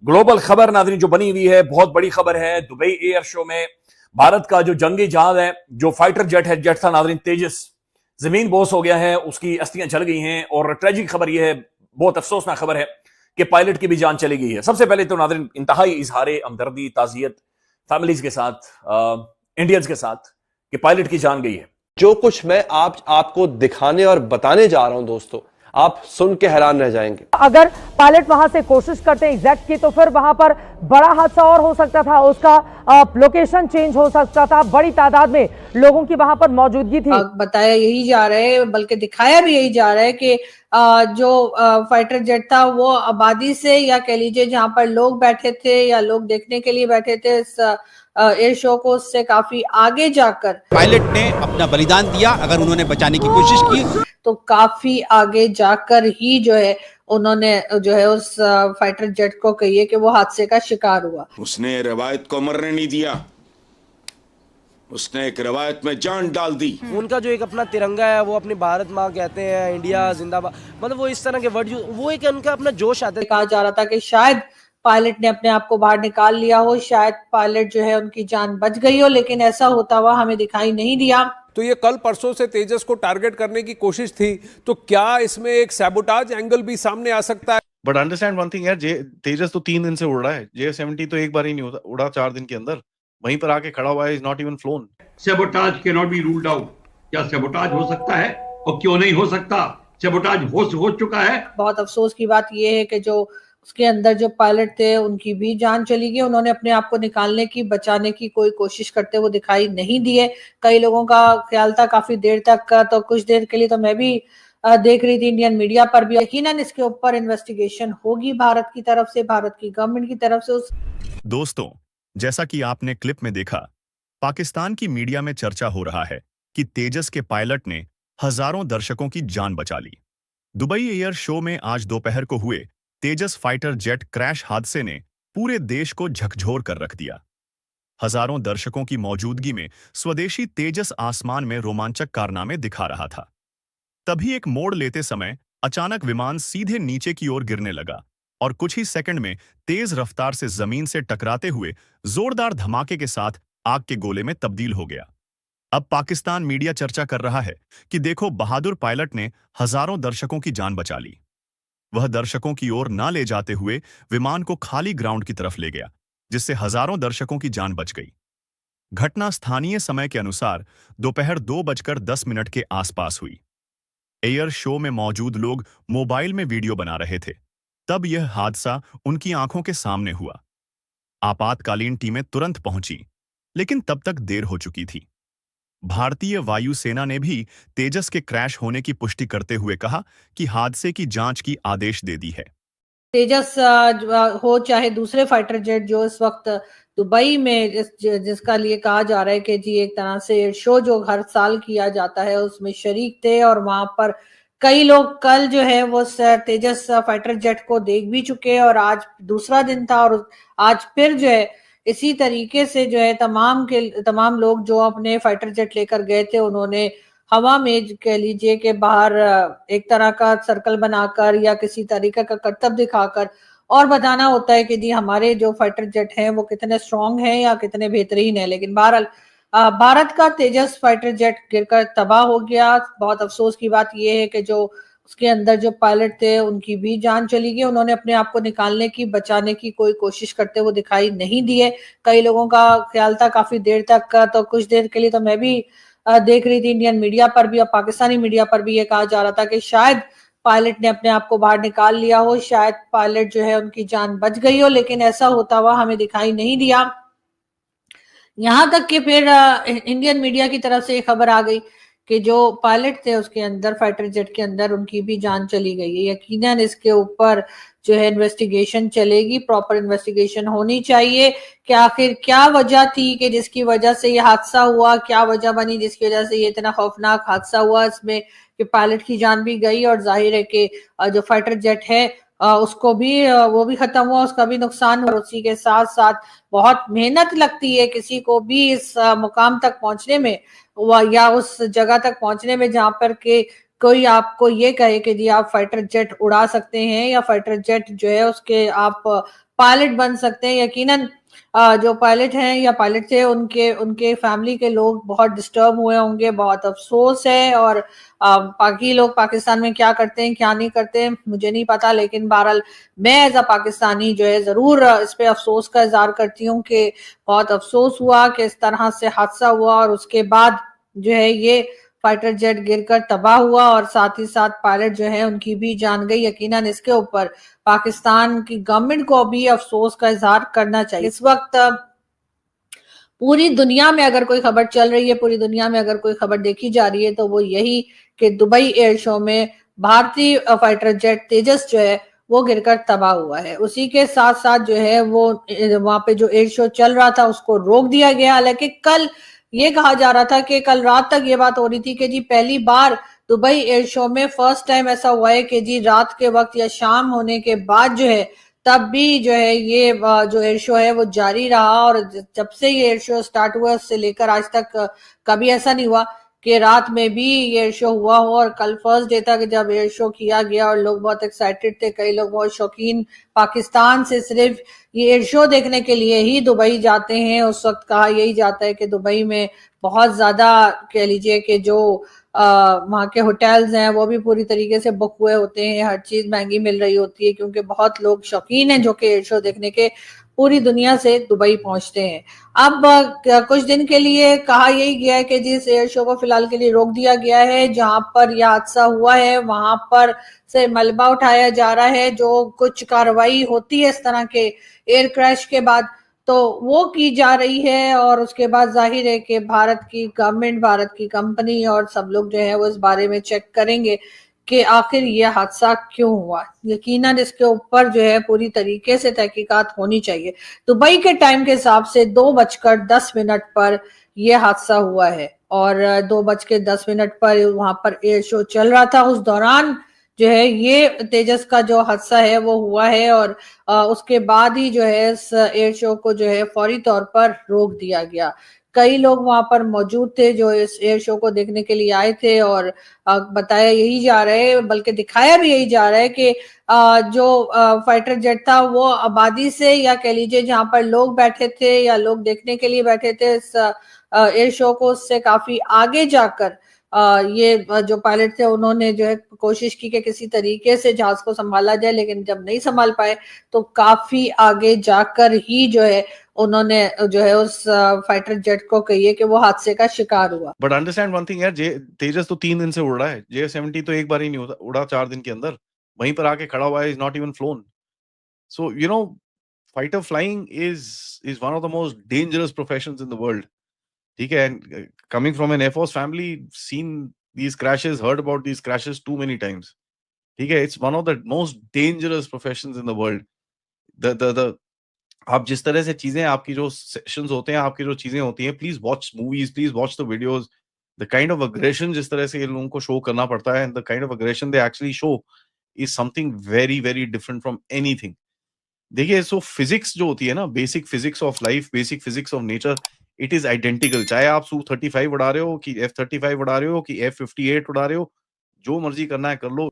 Global खबर नाज़रीन जो बनी हुई है, बहुत बड़ी खबर है। दुबई एयर शो में भारत का जो जंगी जहाज है, जो फाइटर जेट था नाज़रीन तेजस, जमीन बोस हो गया है, उसकी अस्थियां चल गई हैं। और ट्रेजिक खबर यह है, बहुत अफसोसनाक खबर है कि पायलट की भी जान चली गई है। सबसे पहले तो नाज़रीन इंतहाई इजहार हमदर्दी, ताज़ियत फैमिलीज के साथ, इंडियंस के साथ कि पायलट की जान गई है। जो कुछ मैं आपको दिखाने और बताने जा रहा हूं दोस्तों, आप सुन के हैरान रह जाएंगे। अगर पायलट वहां से कोशिश करते हैं एग्जैक्ट की, तो फिर वहां पर बड़ा हादसा और हो सकता था, उसका लोकेशन चेंज हो सकता था। बड़ी तादाद में लोगों की वहां पर मौजूदगी थी। बताया यही जा रहा है, बल्कि दिखाया भी यही जा रहा है कि जो फाइटर जेट था वो आबादी से, या कह लीजिए जहां पर लोग बैठे थे या लोग देखने के लिए बैठे थे इस एयर शो को, उससे काफी आगे जाकर पायलट ने अपना बलिदान दिया। अगर उन्होंने बचाने की कोशिश की तो काफी आगे जाकर ही जो है उन्होंने जो है उस फाइटर जेट को कहिए कि वो हादसे का शिकार हुआ। उसने रवायत को मरने नहीं दिया, उसने एक रवायत में जान डाल दी। उनका जो एक अपना तिरंगा है, वो अपनी भारत माँ कहते हैं, इंडिया जिंदाबाद, मतलब वो इस तरह के वर्ड, वो एक उनका अपना जोश आता है। कहा जा रहा था कि शायद पायलट ने अपने आप को बाहर निकाल लिया हो, शायद पायलट जो है उनकी जान बच गई हो, लेकिन ऐसा होता हुआ हमें दिखाई नहीं दिया। तो ये कल परसों से तेजस को टारगेट करने की कोशिश थी, तो क्या इसमें एक सैबोटाज एंगल भी सामने आ सकता है? बट अंडरस्टैंड वन थिंग यार, तेजस तो 3 दिन से उड़ रहा है, J-70 तो एक बार ही नहीं उड़ा 4 दिन के अंदर, वहीं पर आके खड़ा हुआ है, is not even phloem. Sabotage can not be ruled out. क्या सैबोटाज हो सकता है और क्यों नहीं हो सकता? सैबोटाज हो चुका है। बहुत अफसोस की बात यह है कि जो उसके अंदर जो पायलट थे उनकी भी जान चली गई। उन्होंने अपने आप को निकालने की, बचाने की कोई कोशिश करते हुए दिखाई नहीं दिए। कई लोगों का ख्याल था काफी देर तक का, तो कुछ देर के लिए तो मैं भी देख रही थी इंडियन मीडिया पर भी, यकीनन इसके ऊपर इन्वेस्टिगेशन होगी भारत की तरफ से, भारत की गवर्नमेंट की तरफ से। दोस्तों, जैसा कि आपने क्लिप में देखा, पाकिस्तान की मीडिया में चर्चा हो रहा है कि तेजस के पायलट ने हजारों दर्शकों की जान बचा ली। दुबई एयर शो में आज दोपहर को हुए तेजस फाइटर जेट क्रैश हादसे ने पूरे देश को झकझोर कर रख दिया। हजारों दर्शकों की मौजूदगी में स्वदेशी तेजस आसमान में रोमांचक कारनामे दिखा रहा था। तभी एक मोड़ लेते समय अचानक विमान सीधे नीचे की ओर गिरने लगा और कुछ ही सेकंड में तेज रफ्तार से जमीन से टकराते हुए जोरदार धमाके के साथ आग के गोले में तब्दील हो गया। अब पाकिस्तान मीडिया चर्चा कर रहा है कि देखो, बहादुर पायलट ने हजारों दर्शकों की जान बचा ली। वह दर्शकों की ओर ना ले जाते हुए विमान को खाली ग्राउंड की तरफ ले गया, जिससे हजारों दर्शकों की जान बच गई। घटना स्थानीय समय के अनुसार दोपहर 2:10 के आसपास हुई। एयर शो में मौजूद लोग मोबाइल में वीडियो बना रहे थे, तब यह हादसा उनकी आंखों के सामने हुआ। आपातकालीन टीमें तुरंत पहुंची, लेकिन तब तक देर हो चुकी थी। भारतीय वायुसेना ने भी तेजस के क्रैश होने की पुष्टि करते हुए कहा कि हादसे की जांच की आदेश दे दी है। तेजस हो चाहे दूसरे फाइटर जेट जो इस वक्त दुबई में जिसका लिए कहा जा रहा है कि जी एक तरह से शो जो हर साल किया जाता है उसमें शरीक थे, और वहां पर कई लोग कल जो है वो तेजस फाइटर जेट को देख भी चुके हैं, और आज दूसरा दिन था और आज फिर जो है इसी तरीके से जो है तमाम लोग जो अपने फाइटर जेट लेकर गए थे, उन्होंने हवा में कह लीजिए कि बाहर एक तरह का सर्कल बनाकर या किसी तरीके का करतब दिखाकर और बताना होता है कि जी हमारे जो फाइटर जेट हैं वो कितने स्ट्रांग हैं या कितने बेहतरीन हैं। लेकिन बहरहाल भारत का तेजस फाइटर जेट गिरकर तबाह हो गया। बहुत अफसोस की बात यह है कि जो उसके अंदर जो पायलट थे उनकी भी जान चली गई। उन्होंने अपने आप को निकालने की, बचाने की कोई कोशिश करते हुए दिखाई नहीं दिए। कई लोगों का ख्याल था काफी देर तक का, तो कुछ देर के लिए तो मैं भी देख रही थी इंडियन मीडिया पर भी और पाकिस्तानी मीडिया पर भी ये कहा जा रहा था कि शायद पायलट ने अपने आप को बाहर निकाल लिया हो, शायद पायलट जो है उनकी जान बच गई हो, लेकिन ऐसा होता हुआ हमें दिखाई नहीं दिया। यहां तक कि फिर इंडियन मीडिया की तरफ से ये खबर आ गई कि जो पायलट थे उसके अंदर, फाइटर जेट के अंदर, उनकी भी जान चली गई है। यकीनन इसके ऊपर जो है इन्वेस्टिगेशन चलेगी, प्रॉपर इन्वेस्टिगेशन होनी चाहिए कि आखिर क्या वजह थी कि जिसकी वजह से ये हादसा हुआ, क्या वजह बनी जिसकी वजह से ये इतना खौफनाक हादसा हुआ इसमें कि पायलट की जान भी गई, और जाहिर है कि जो फाइटर जेट है उसको भी वो भी खत्म हुआ, उसका भी नुकसान हुआ। उसी के साथ साथ बहुत मेहनत लगती है किसी को भी इस मुकाम तक पहुंचने में या उस जगह तक पहुंचने में जहां पर के कोई आपको ये कहे कि जी आप फाइटर जेट उड़ा सकते हैं या फाइटर जेट जो है उसके आप पायलट बन सकते हैं। यकीनन जो पायलट हैं या पायलट थे उनके फैमिली के लोग बहुत डिस्टर्ब हुए होंगे, बहुत अफसोस है। और बाकी लोग पाकिस्तान में क्या करते हैं क्या नहीं करते मुझे नहीं पता, लेकिन बहरहाल मैं एज अ पाकिस्तानी जो है जरूर इस पे अफसोस का इजहार करती हूँ कि बहुत अफसोस हुआ कि इस तरह से हादसा हुआ और उसके बाद जो है ये फाइटर जेट गिरकर तबाह हुआ और साथ ही साथ पायलट जो है उनकी भी जान गई। यकीनन इसके ऊपर पाकिस्तान की गवर्नमेंट को भी अफसोस का इजहार करना चाहिए। इस वक्त पूरी दुनिया में अगर कोई खबर चल रही है, पूरी दुनिया में अगर कोई खबर देखी जा रही है तो वो यही कि दुबई एयर शो में भारतीय फाइटर जेट तेजस जो है वो गिरकर तबाह हुआ है। उसी के साथ साथ जो है वो वहां पे जो एयर शो चल रहा था उसको रोक दिया गया। हालांकि कल ये कहा जा रहा था कि कल रात तक ये बात हो रही थी कि जी पहली बार दुबई एयर शो में फर्स्ट टाइम ऐसा हुआ है कि जी रात के वक्त या शाम होने के बाद जो है तब भी जो है ये जो एयर शो है वो जारी रहा। और जब से ये एयर शो स्टार्ट हुआ उससे लेकर आज तक कभी ऐसा नहीं हुआ कि रात में भी ये एयर शो हुआ हो। और कल फर्स्ट डे था कि जब एयर शो किया गया और लोग बहुत एक्साइटेड थे, कई लोग बहुत शौकीन पाकिस्तान से सिर्फ ये एयर शो देखने के लिए ही दुबई जाते हैं। उस वक्त कहा यही जाता है कि दुबई में बहुत ज्यादा कह लीजिए कि जो वहाँ के होटल्स हैं वो भी पूरी तरीके से बुक हुए होते हैं, हर चीज महंगी मिल रही होती है क्योंकि बहुत लोग शौकीन हैं जो कि एयर शो देखने के पूरी दुनिया से दुबई पहुंचते हैं। अब कुछ दिन के लिए कहा यही गया है कि जिस एयर शो को फिलहाल के लिए रोक दिया गया है, जहां पर यह हादसा हुआ है वहां पर से मलबा उठाया जा रहा है। जो कुछ कार्रवाई होती है इस तरह के एयर क्रैश के बाद तो वो की जा रही है और उसके बाद जाहिर है कि भारत की गवर्नमेंट, भारत की कंपनी और सब लोग जो है वो इस बारे में चेक करेंगे कि आखिर ये हादसा क्यों हुआ। यकीनन इसके ऊपर जो है पूरी तरीके से तहकीकात होनी चाहिए। दुबई के टाइम के हिसाब से 2:10 पर यह हादसा हुआ है और 2:10 पर वहां पर एयर शो चल रहा था। उस दौरान जो है ये तेजस का जो हादसा है वो हुआ है और उसके बाद ही जो है इस एयर शो को जो है फौरी तौर पर रोक दिया गया। कई लोग वहां पर मौजूद थे जो इस एयर शो को देखने के लिए आए थे और बताया यही जा रहा है, बल्कि दिखाया भी यही जा रहा है कि जो फाइटर जेट था वो आबादी से या कह लीजिए जहां पर लोग बैठे थे या लोग देखने के लिए बैठे थे इस एयर शो को, उससे काफी आगे जाकर ये जो पायलट थे उन्होंने जो है कोशिश की कि किसी तरीके से जहाज को संभाला जाए, लेकिन जब नहीं संभाल पाए तो काफी आगे जाकर ही जो है उन्होंने जो है उस फाइटर जेट को कहिए कि वो हादसे का शिकार हुआ। बट अंडरस्टैंड वन थिंग यार, तेजस तो 3 दिन से उड़ रहा है, J-70 तो एक बार ही नहीं उड़ा 4 दिन के अंदर, वहीं पर आके खड़ा हुआ है, is not even flown. So you know fighter flying is one of the most dangerous professions in the world. ठीक है, and coming from an air force family, seen these crashes, heard about these crashes too many times. ठीक है, it's one of the most dangerous professions in the world. The आप जिस तरह से चीजें, आपकी जो सेशंस होते हैं, आपकी जो चीजें होती हैं, please watch movies, please watch the videos. The kind of aggression जिस तरह से इन लोगों को शो करना पड़ता है, and the kind of aggression they actually show is something very very different from anything. देखिए, सो फिजिक्स जो होती है ना, basic physics of life, basic physics of nature, it is identical. चाहे आप Su-35 उड़ा रहे हो कि F-35 उड़ा रहे हो कि F-58 उड़ा रहे हो, जो मर्जी करना है कर लो।